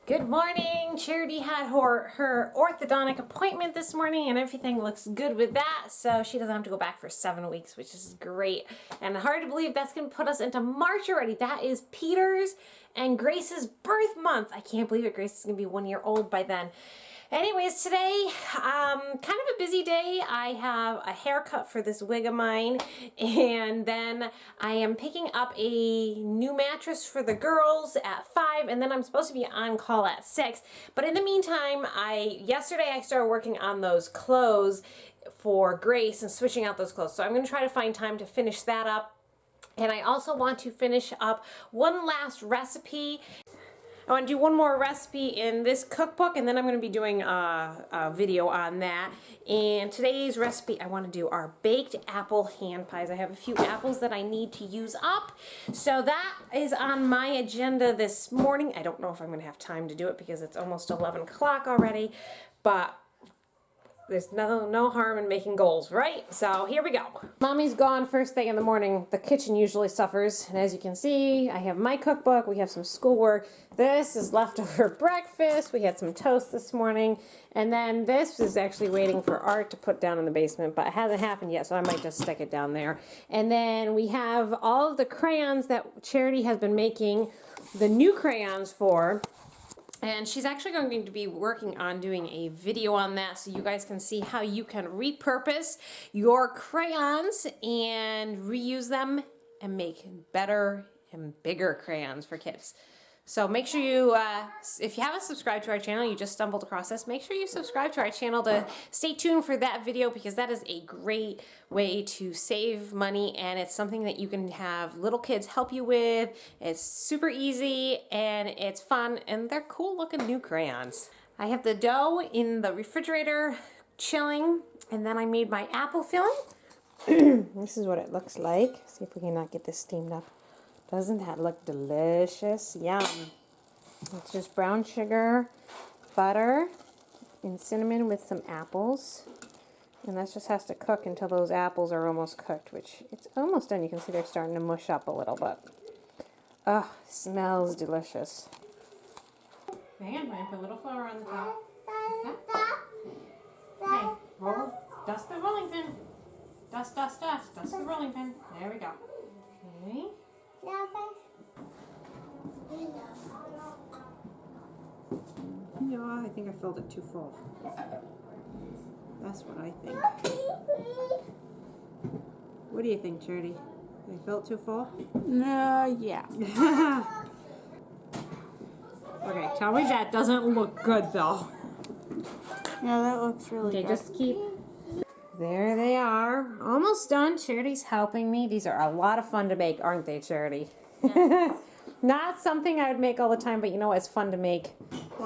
Good morning. Charity had her orthodontic appointment this morning and everything looks good with that. So she doesn't have to go back for 7 weeks, which is great. And hard to believe that's going to put us into March already. That is Peter's and Grace's birth month. I can't believe it. Grace is going to be 1 year old by then. Anyways, today, kind of a busy day. I have a haircut for this wig of mine, and then I am picking up a new mattress for the girls at 5, and then I'm supposed to be on call at 6. But in the meantime, yesterday I started working on those clothes for Grace and switching out those clothes. So I'm going to try to find time to finish that up. And I also want to finish up one last recipe. I want to do one more recipe in this cookbook, and then I'm going to be doing a video on that. And today's recipe, I want to do our baked apple hand pies. I have a few apples that I need to use up. So that is on my agenda this morning. I don't know if I'm going to have time to do it because it's almost 11 o'clock already, but there's no harm in making goals, right? So here we go. Mommy's gone first thing in the morning. The kitchen usually suffers. And as you can see, I have my cookbook. We have some schoolwork. This is leftover breakfast. We had some toast this morning. And then this is actually waiting for Art to put down in the basement, but it hasn't happened yet, so I might just stick it down there. And then we have all of the crayons that Charity has been making the new crayons for. And she's actually going to be working on doing a video on that so you guys can see how you can repurpose your crayons and reuse them and make better and bigger crayons for kids. So make sure you, if you haven't subscribed to our channel, you just stumbled across this, make sure you subscribe to our channel to stay tuned for that video because that is a great way to save money and it's something that you can have little kids help you with. It's super easy and it's fun and they're cool looking new crayons. I have the dough in the refrigerator chilling and then I made my apple filling. This is what it looks like. See if we can not get this steamed up. Doesn't that look delicious? Yum. It's just brown sugar, butter, and cinnamon with some apples. And that just has to cook until those apples are almost cooked, which it's almost done. You can see they're starting to mush up a little bit. Oh, smells delicious. Hang on, I put a little flour on the top. Okay, roll, dust the rolling pin. Dust the rolling pin. There we go. Okay. No, I think I filled it too full. That's what I think. What do you think, Charity? I felt too full? Yeah. Okay, tell me that doesn't look good though. Yeah, that looks really good. Okay, just keep. There they are. Almost done. Charity's helping me. These are a lot of fun to make, aren't they, Charity? Yes. Not something I would make all the time, but you know it's fun to make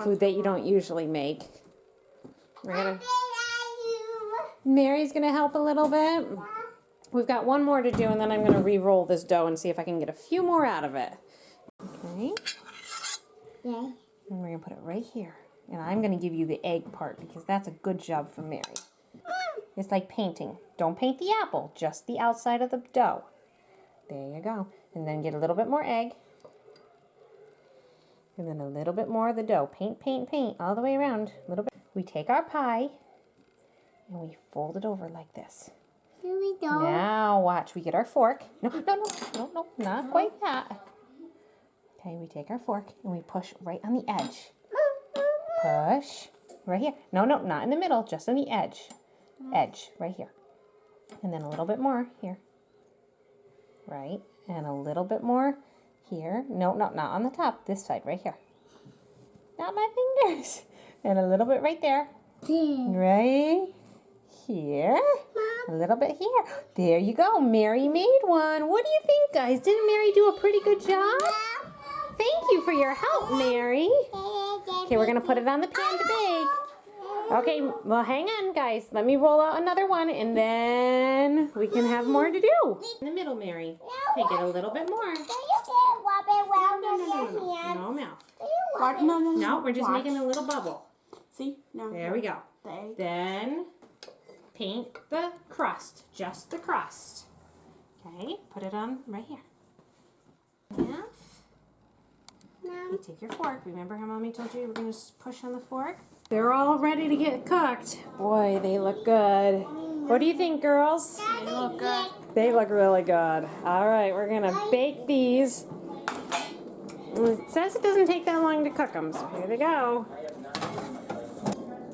food that you don't usually make. Mary's going to help a little bit. We've got one more to do, and then I'm going to re-roll this dough and see if I can get a few more out of it. Okay. Yeah. And we're going to put it right here. And I'm going to give you the egg part because that's a good job for Mary. It's like painting. Don't paint the apple, just the outside of the dough. There you go. And then get a little bit more egg. And then a little bit more of the dough. Paint, paint, paint all the way around. A little bit. We take our pie and we fold it over like this. Here we go. Now watch. We get our fork. No, not quite that. Okay, we take our fork and we push right on the edge. Push. Right here. No, not in the middle, just on the edge. Edge, right here. And then a little bit more here. Right. And a little bit more here. No, not on the top. This side, right here. Not my fingers. And a little bit right there. Right here. A little bit here. There you go. Mary made one. What do you think, guys? Didn't Mary do a pretty good job? Thank you for your help, Mary. Okay, we're going to put it on the pan to bake. Okay, well, hang on, guys. Let me roll out another one, and then we can have more to do. In the middle, Mary. Okay, get a little bit more. No mouth. No, we're just making a little bubble. See? No. There we go. Then paint the crust, just the crust. Okay, put it on right here. Half. You take your fork. Remember how Mommy told you were going to push on the fork? They're all ready to get cooked. Boy, they look good. What do you think, girls? They look good. They look really good. All right, we're going to bake these. It says it doesn't take that long to cook them, so here they go.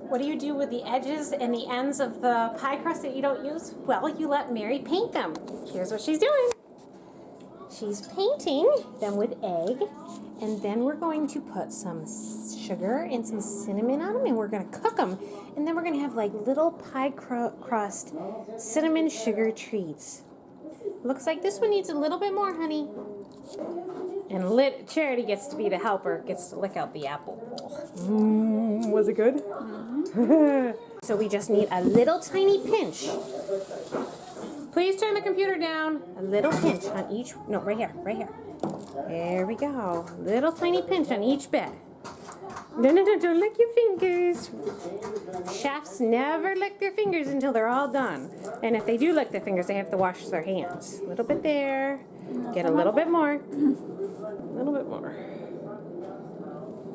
What do you do with the edges and the ends of the pie crust that you don't use? Well, you let Mary paint them. Here's what she's doing. She's painting them with egg, and then we're going to put some sugar and some cinnamon on them, and we're going to cook them. And then we're going to have like little pie crust cinnamon sugar treats. Looks like this one needs a little bit more, honey. And Charity gets to be the helper, gets to lick out the apple. Was it good? Mm-hmm. So we just need a little tiny pinch. Please turn the computer down. A little pinch on each, no, right here, right here. There we go. Little tiny pinch on each bit. No, don't lick your fingers. Chefs never lick their fingers until they're all done. And if they do lick their fingers, they have to wash their hands. A little bit there. Get a little bit more. A little bit more.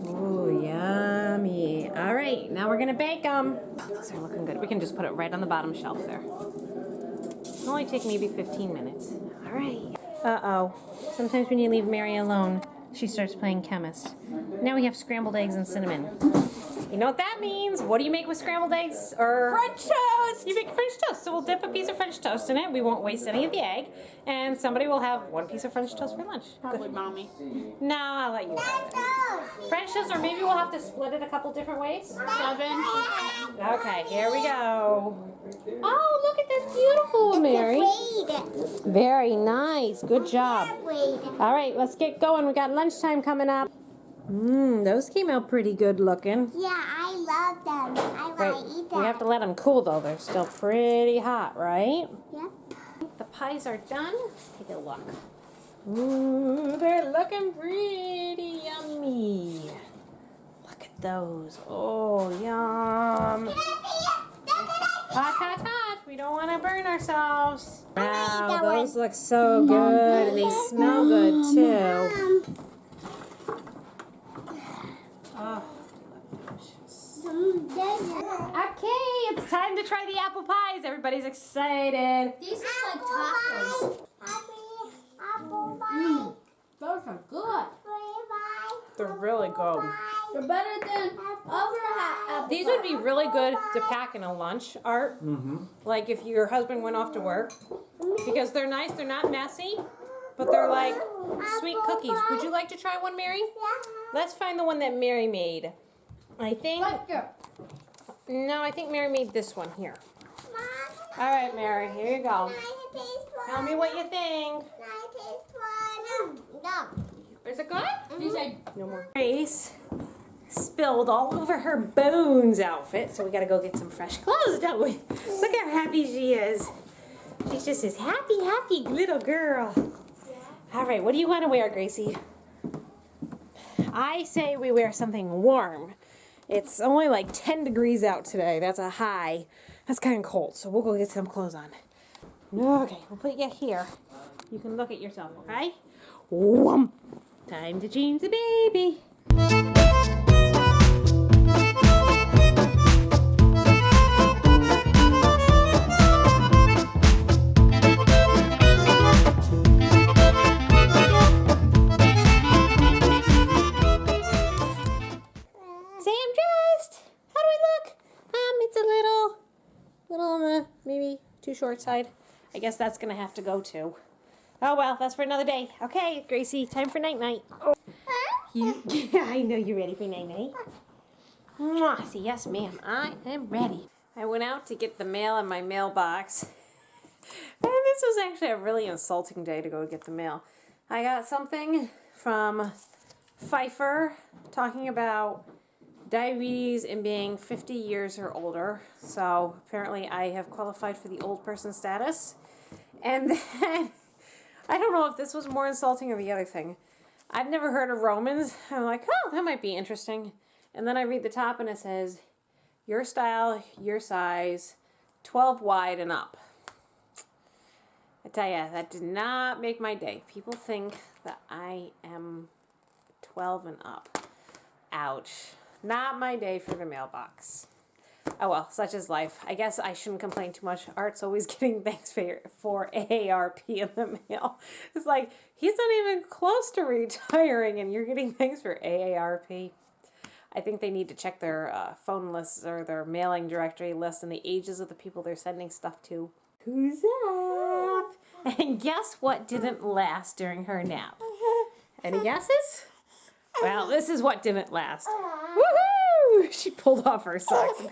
Oh, yummy. All right, now we're going to bake them. Oh, those are looking good. We can just put it right on the bottom shelf there. It'll only take maybe 15 minutes. All right. Uh-oh. Sometimes when you leave Mary alone, she starts playing chemist. Now we have scrambled eggs and cinnamon. You know what that means? What do you make with scrambled eggs? Or French toast! You make French toast. So we'll dip a piece of French toast in it. We won't waste any of the egg. And somebody will have one piece of French toast for lunch. Probably Mommy. No, I'll let you have it. French toast, or maybe we'll have to split it a couple different ways. 7. Okay, here we go. Oh, look at this beautiful, Mary. Very nice. Good job. All right, let's get going. We got lunchtime coming up. Those came out pretty good looking. Yeah, I love them. I want to eat them. We have to let them cool though. They're still pretty hot, right? Yep. The pies are done. Take a look. Ooh, they're looking pretty yummy. Look at those. Oh, yum. Hot, hot, hot. We don't want to burn ourselves. Wow, those look so good. And they smell good too. Oh. Okay, it's time to try the apple pies. Everybody's excited. These are like tacos. Those are good. They're really good. They're better than other apple These would be really good to pack in a lunch, Art. Like if your husband went off to work. Because they're nice, they're not messy, but they're like sweet cookies. Would you like to try one, Mary? Let's find the one that Mary made. I think... No, I think Mary made this one here. All right, Mary, here you go. Tell me what you think. Is it good? No more. Grace spilled all over her bones outfit, so we gotta go get some fresh clothes, don't we? Look how happy she is. She's just this happy, happy little girl. All right, what do you want to wear, Gracie? I say we wear something warm. It's only like 10 degrees out today. That's a high. That's kind of cold, so we'll go get some clothes on. Okay, we'll put you here. You can look at yourself, okay? Whoom. Time to change the baby. Too short side. I guess that's gonna have to go too. Oh well, that's for another day. Okay, Gracie, time for night-night. Yeah, I know you're ready for night-night. Mwah. Say yes, ma'am. I am ready. I went out to get the mail in my mailbox. And this was actually a really insulting day to go get the mail. I got something from Pfeiffer talking about diabetes and being 50 years or older. So apparently I have qualified for the old person status. And then, I don't know if this was more insulting or the other thing. I've never heard of Romans. I'm like, oh, that might be interesting. And then I read the top and it says, your style, your size, 12 wide and up. I tell ya, that did not make my day. People think that I am 12 and up. Ouch. Not my day for the mailbox. Oh well, such is life. I guess I shouldn't complain too much. Art's always getting thanks for AARP in the mail. It's like, he's not even close to retiring and you're getting thanks for AARP. I think they need to check their phone lists or their mailing directory list and the ages of the people they're sending stuff to. Who's up? And guess what didn't last during her nap? Any guesses? Well, this is what didn't last. Woohoo! She pulled off her socks.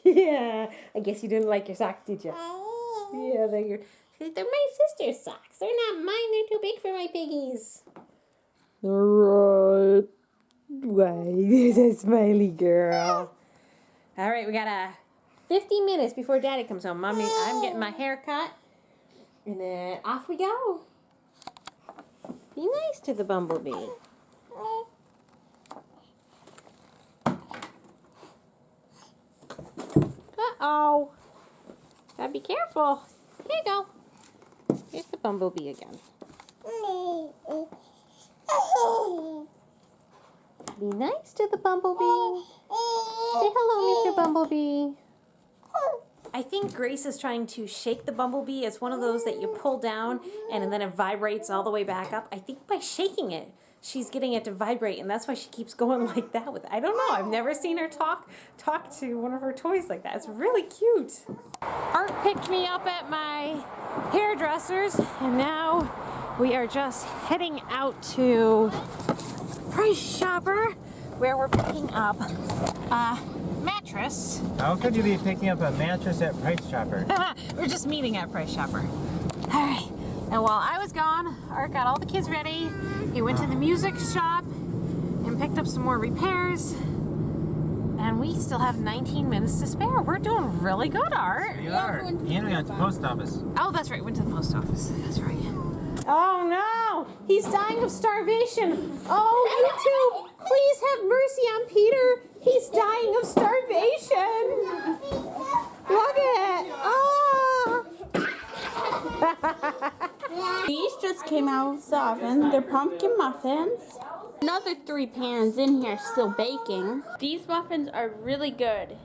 Yeah, I guess you didn't like your socks, did you? Yeah, they're my sister's socks. They're not mine. They're too big for my piggies. All right. Why, there's a smiley girl. All right, we got 50 minutes before Daddy comes home. Mommy, I'm getting my hair cut. And then off we go. Be nice to the bumblebee. Uh-oh. Gotta be careful. Here you go. Here's the bumblebee again. Be nice to the bumblebee. Say hello, Mr. Bumblebee. I think Grace is trying to shake the bumblebee. It's one of those that you pull down and then it vibrates all the way back up. I think by shaking it, she's getting it to vibrate, and that's why she keeps going like that with it. I don't know. I've never seen her talk to one of her toys like that. It's really cute. Art picked me up at my hairdresser's, and now we are just heading out to Price Chopper, where we're picking up a mattress. How could you be picking up a mattress at Price Chopper? We're just meeting at Price Chopper. All right. And while I was gone, Art got all the kids ready. He went to the music shop and picked up some more repairs. And we still have 19 minutes to spare. We're doing really good, Art. You are. And we went to the post office. Oh, that's right. Went to the post office. That's right. Oh, no. He's dying of starvation. Oh, YouTube, please have mercy on Peter. He's dying of starvation. Look at it. Oh. These just came out of the oven. They're pumpkin muffins. Another 3 pans in here still baking. These muffins are really good.